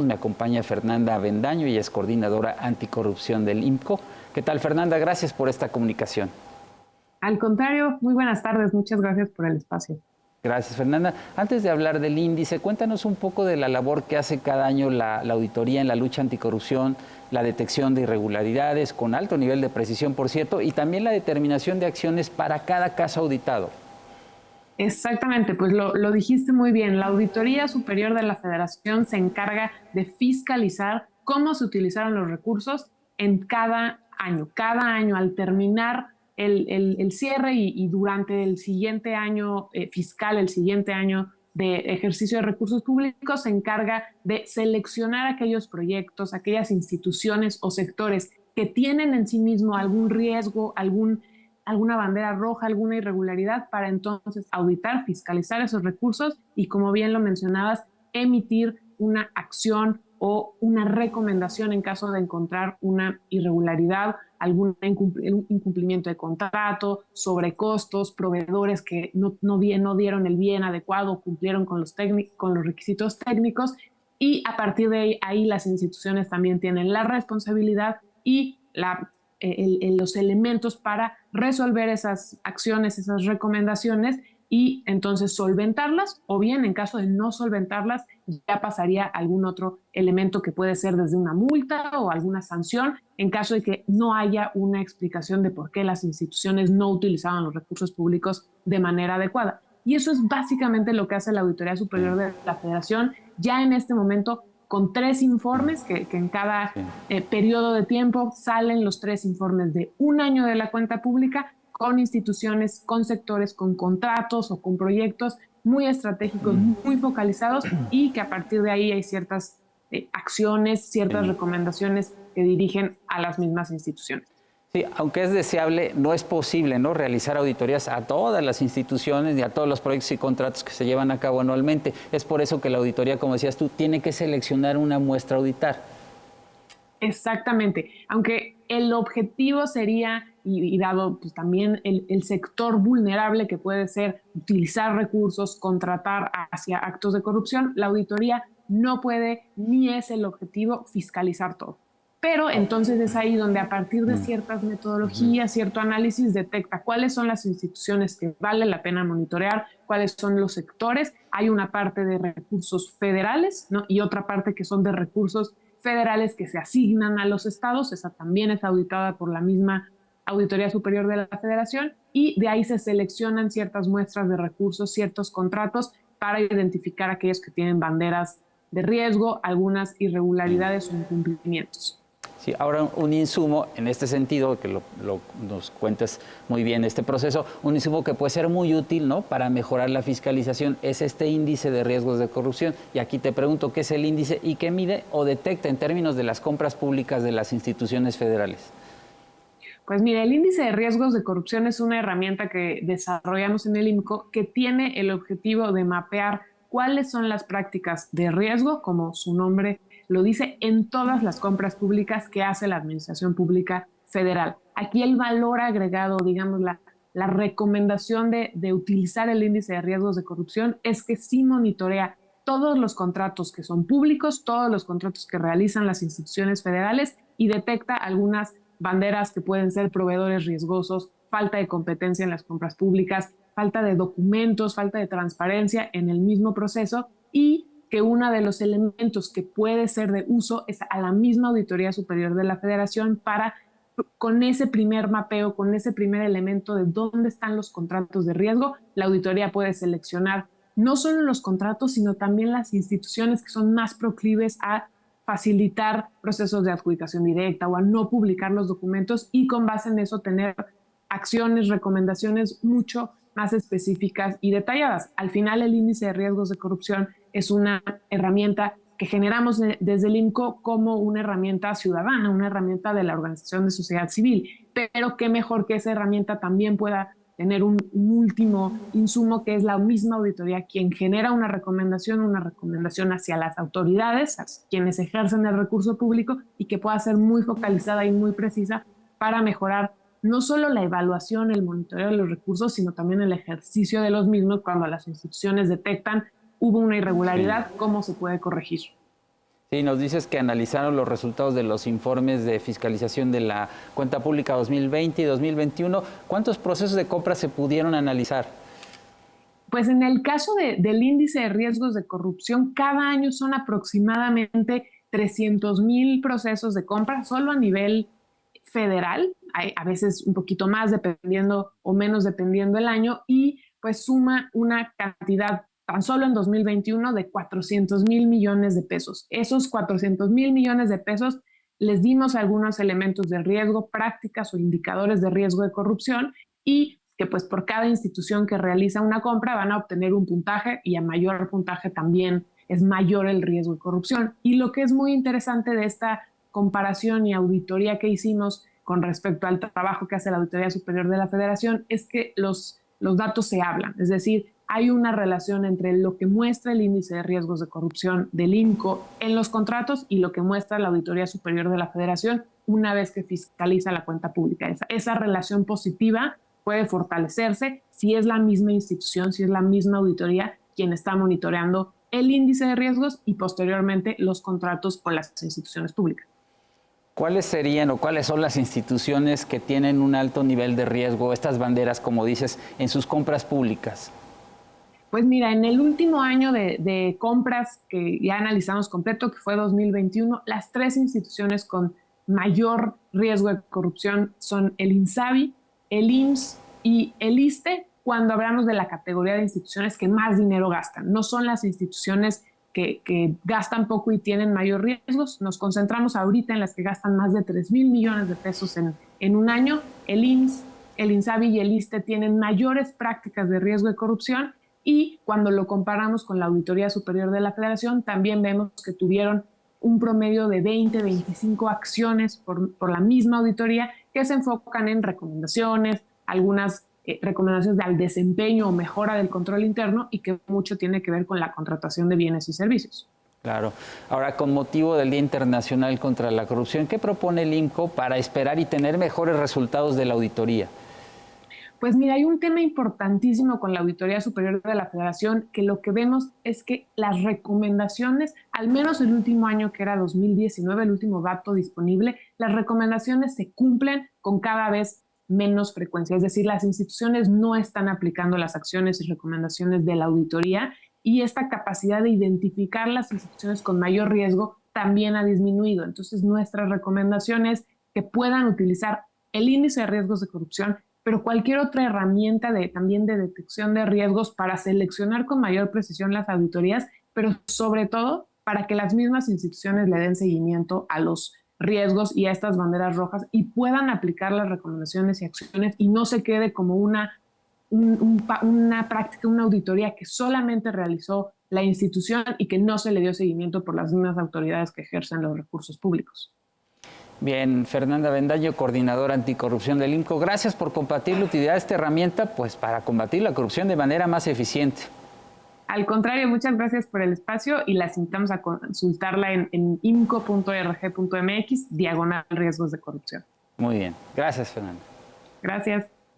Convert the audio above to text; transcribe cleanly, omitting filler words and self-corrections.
Me acompaña Fernanda Avendaño, ella es coordinadora anticorrupción del IMCO. ¿Qué tal, Fernanda? Gracias por esta comunicación. Al contrario, muy buenas tardes, muchas gracias por el espacio. Gracias, Fernanda. Antes de hablar del índice, cuéntanos un poco de la labor que hace cada año la auditoría en la lucha anticorrupción, la detección de irregularidades con alto nivel de precisión, por cierto, y también la determinación de acciones para cada caso auditado. Exactamente, pues lo dijiste muy bien. La Auditoría Superior de la Federación se encarga de fiscalizar cómo se utilizaron los recursos en cada año. Cada año, al terminar el cierre y durante el siguiente año fiscal, el siguiente año de ejercicio de recursos públicos, se encarga de seleccionar aquellos proyectos, aquellas instituciones o sectores que tienen en sí mismo algún riesgo, alguna bandera roja, alguna irregularidad, para entonces auditar, fiscalizar esos recursos y, como bien lo mencionabas, emitir una acción o una recomendación en caso de encontrar una irregularidad, algún incumplimiento de contrato, sobrecostos, proveedores que no dieron el bien adecuado, cumplieron con los requisitos técnicos, y a partir de ahí las instituciones también tienen la responsabilidad y los elementos para resolver esas acciones, esas recomendaciones, y entonces solventarlas, o bien en caso de no solventarlas ya pasaría algún otro elemento que puede ser desde una multa o alguna sanción en caso de que no haya una explicación de por qué las instituciones no utilizaban los recursos públicos de manera adecuada. Y eso es básicamente lo que hace la Auditoría Superior de la Federación ya en este momento, con 3 informes que en cada periodo de tiempo salen los 3 informes de un año de la cuenta pública, con instituciones, con sectores, con contratos o con proyectos muy estratégicos, muy focalizados, y que a partir de ahí hay ciertas acciones, ciertas recomendaciones que dirigen a las mismas instituciones. Sí, aunque es deseable, no es posible, ¿no?, realizar auditorías a todas las instituciones y a todos los proyectos y contratos que se llevan a cabo anualmente. Es por eso que la auditoría, como decías tú, tiene que seleccionar una muestra a auditar. Exactamente, aunque el objetivo sería, y dado pues, también el sector vulnerable que puede ser utilizar recursos, contratar hacia actos de corrupción, la auditoría no puede, ni es el objetivo, fiscalizar todo. Pero entonces es ahí donde, a partir de ciertas metodologías, cierto análisis, detecta cuáles son las instituciones que vale la pena monitorear, cuáles son los sectores. Hay una parte de recursos federales, ¿no?, y otra parte que son de recursos federales que se asignan a los estados. Esa también es auditada por la misma Auditoría Superior de la Federación, y de ahí se seleccionan ciertas muestras de recursos, ciertos contratos, para identificar aquellos que tienen banderas de riesgo, algunas irregularidades o incumplimientos. Sí, ahora un insumo, en este sentido, que nos cuentas muy bien este proceso, un insumo que puede ser muy útil, ¿no?, para mejorar la fiscalización, es este índice de riesgos de corrupción. Y aquí te pregunto, ¿qué es el índice y qué mide o detecta en términos de las compras públicas de las instituciones federales? Pues mira, el índice de riesgos de corrupción es una herramienta que desarrollamos en el IMCO, que tiene el objetivo de mapear cuáles son las prácticas de riesgo, como su nombre lo dice, en todas las compras públicas que hace la Administración Pública Federal. Aquí el valor agregado, digamos, la recomendación de utilizar el índice de riesgos de corrupción es que sí monitorea todos los contratos que son públicos, todos los contratos que realizan las instituciones federales, y detecta algunas banderas que pueden ser proveedores riesgosos, falta de competencia en las compras públicas, falta de documentos, falta de transparencia en el mismo proceso, y que uno de los elementos que puede ser de uso es a la misma Auditoría Superior de la Federación para, con ese primer mapeo, con ese primer elemento de dónde están los contratos de riesgo, la auditoría puede seleccionar no solo los contratos, sino también las instituciones que son más proclives a facilitar procesos de adjudicación directa o a no publicar los documentos, y con base en eso tener acciones, recomendaciones mucho más específicas y detalladas. Al final, el índice de riesgos de corrupción es una herramienta que generamos desde el IMCO como una herramienta ciudadana, una herramienta de la Organización de Sociedad Civil, pero qué mejor que esa herramienta también pueda tener un último insumo, que es la misma auditoría quien genera una recomendación hacia las autoridades, a quienes ejercen el recurso público, y que pueda ser muy focalizada y muy precisa para mejorar no solo la evaluación, el monitoreo de los recursos, sino también el ejercicio de los mismos cuando las instituciones detectan hubo una Sí. irregularidad, cómo se puede corregir. Sí, nos dices que analizaron los resultados de los informes de fiscalización de la cuenta pública 2020 y 2021. ¿Cuántos procesos de compra se pudieron analizar? Pues en el caso del índice de riesgos de corrupción, cada año son aproximadamente 300,000 procesos de compra, solo a nivel federal. Hay a veces un poquito más dependiendo o menos dependiendo el año, y pues suma una cantidad tan solo en 2021 de 400,000 millones de pesos. Esos 400,000 millones de pesos les dimos algunos elementos de riesgo, prácticas o indicadores de riesgo de corrupción, y que pues por cada institución que realiza una compra van a obtener un puntaje, y a mayor puntaje también es mayor el riesgo de corrupción. Y lo que es muy interesante de esta comparación y auditoría que hicimos con respecto al trabajo que hace la Auditoría Superior de la Federación es que los datos se hablan, es decir, hay una relación entre lo que muestra el índice de riesgos de corrupción del INCO en los contratos y lo que muestra la Auditoría Superior de la Federación una vez que fiscaliza la cuenta pública. Esa relación positiva puede fortalecerse si es la misma institución, si es la misma auditoría quien está monitoreando el índice de riesgos y posteriormente los contratos con las instituciones públicas. ¿Cuáles serían o cuáles son las instituciones que tienen un alto nivel de riesgo, estas banderas, como dices, en sus compras públicas? Pues mira, en el último año de compras que ya analizamos completo, que fue 2021, las 3 instituciones con mayor riesgo de corrupción son el INSABI, el IMSS y el ISSSTE, cuando hablamos de la categoría de instituciones que más dinero gastan. No son las instituciones que gastan poco y tienen mayor riesgos. Nos concentramos ahorita en las que gastan más de 3,000 millones de pesos en un año. El IMSS, el INSABI y el ISSSTE tienen mayores prácticas de riesgo de corrupción, y cuando lo comparamos con la Auditoría Superior de la Federación, también vemos que tuvieron un promedio de 20, 25 acciones por la misma auditoría que se enfocan en recomendaciones, algunas recomendaciones al desempeño o mejora del control interno, y que mucho tiene que ver con la contratación de bienes y servicios. Claro. Ahora, con motivo del Día Internacional contra la Corrupción, ¿qué propone el INCO para esperar y tener mejores resultados de la auditoría? Pues mira, hay un tema importantísimo con la Auditoría Superior de la Federación, que lo que vemos es que las recomendaciones, al menos el último año, que era 2019, el último dato disponible, las recomendaciones se cumplen con cada vez menos frecuencia. Es decir, las instituciones no están aplicando las acciones y recomendaciones de la auditoría, y esta capacidad de identificar las instituciones con mayor riesgo también ha disminuido. Entonces, nuestras recomendaciones que puedan utilizar el índice de riesgos de corrupción, pero cualquier otra herramienta también de detección de riesgos para seleccionar con mayor precisión las auditorías, pero sobre todo para que las mismas instituciones le den seguimiento a los riesgos y a estas banderas rojas y puedan aplicar las recomendaciones y acciones, y no se quede como una práctica, una auditoría que solamente realizó la institución y que no se le dio seguimiento por las mismas autoridades que ejercen los recursos públicos. Bien, Fernanda Avendaño, coordinadora anticorrupción del INCO, gracias por compartir la utilidad de esta herramienta pues, para combatir la corrupción de manera más eficiente. Al contrario, muchas gracias por el espacio, y las invitamos a consultarla en imco.org.mx/riesgos de corrupción. Muy bien, gracias, Fernanda. Gracias.